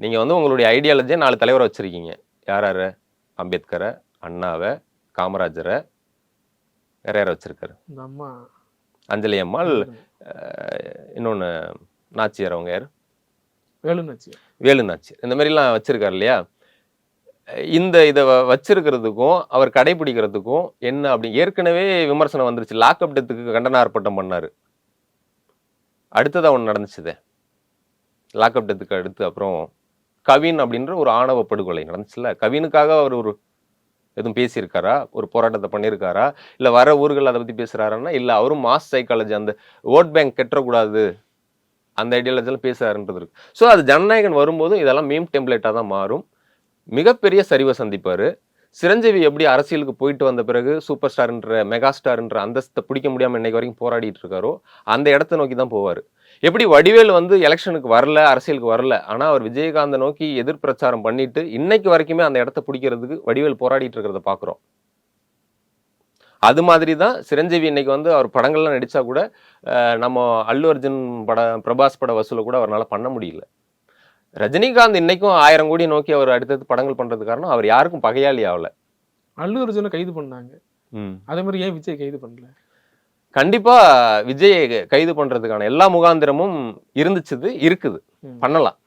நீங்க வந்து உங்களுடைய ஐடியாலஜியை 4 தலைவரை வச்சிருக்கீங்க. யார் யாரு? அம்பேத்கரை, அண்ணாவை, காமராஜரை, வேற யாரை வச்சிருக்காரு? இந்த அம்மா அஞ்சலி அம்மாள், இன்னொன்னு நாச்சியார், அவங்க யாரு? வேலுநாச்சியார். வேலுநாச்சியார். இந்த மாதிரிலாம் வச்சிருக்காரு இல்லையா? இந்த இதை வச்சிருக்கிறதுக்கும் அவர் கடைபிடிக்கிறதுக்கும் என்ன அப்படி ஏற்கனவே விமர்சனம் வந்துருச்சு. லாக்அப் டெத்துக்கு கண்டன ஆர்ப்பாட்டம் பண்ணாரு. அடுத்ததான் ஒன்று நடந்துச்சுதே, லாக்அப் டெத்துக்கு அடுத்து அப்புறம் கவின் அப்படின்ற ஒரு ஆணவ படுகொலை நடந்துச்சுல்ல. கவினுக்காக அவர் ஒரு எதுவும் பேசியிருக்காரா, ஒரு போராட்டத்தை பண்ணியிருக்காரா, இல்லை வர ஊர்கள் அதை பற்றி பேசுகிறாருன்னா இல்லை, அவரும் மாஸ் சைக்காலஜி, அந்த ஓட் பேங்க் கெட்டக்கூடாது அந்த ஐடியாலஜிலாம் பேசுறாருன்றது இருக்கு. ஸோ அது ஜனநாயகன் வரும்போதும் இதெல்லாம் மீம் டெம்ப்ளேட்டாக தான் மாறும். மிகப்பெரிய சரிவை சந்திப்பார். சிரஞ்சீவி எப்படி அரசியலுக்கு போயிட்டு வந்த பிறகு சூப்பர் ஸ்டார்ன்ற மெகா ஸ்டார்ன்ற அந்தஸ்தை பிடிக்க முடியாமல் இன்னைக்கு வரைக்கும் போராடிட்டு இருக்காரோ அந்த இடத்த நோக்கி தான் போவார். எப்படி வடிவேல் வந்து எலெக்ஷனுக்கு வரல, அரசியலுக்கு வரல, ஆனால் அவர் விஜயகாந்தை நோக்கி எதிர் பிரச்சாரம் பண்ணிட்டு இன்னைக்கு வரைக்குமே அந்த இடத்த பிடிக்கிறதுக்கு வடிவேல் போராடிட்டு இருக்கிறத பார்க்குறோம். அது மாதிரி தான் சிரஞ்சீவி இன்னைக்கு வந்து அவர் படங்கள்லாம் நடித்தா கூட நம்ம அல்லு அர்ஜுன் படம், பிரபாஸ் பட வசூலை கூட அவரால் பண்ண முடியல. ரஜினிகாந்த் இன்னைக்கும் 1000 கோடி நோக்கி அவர் அடுத்தது படங்கள் பண்றது காரணம் அவர் யாருக்கும் பகையாளி ஆகல. அல்லு அர்ஜுனை கைது பண்ணாங்க, அதே மாதிரி ஏன் விஜய் கைது பண்ணல? கண்டிப்பா விஜய் கைது பண்றதுக்கான எல்லா முகாந்திரமும் இருக்குது, பண்ணலாம்.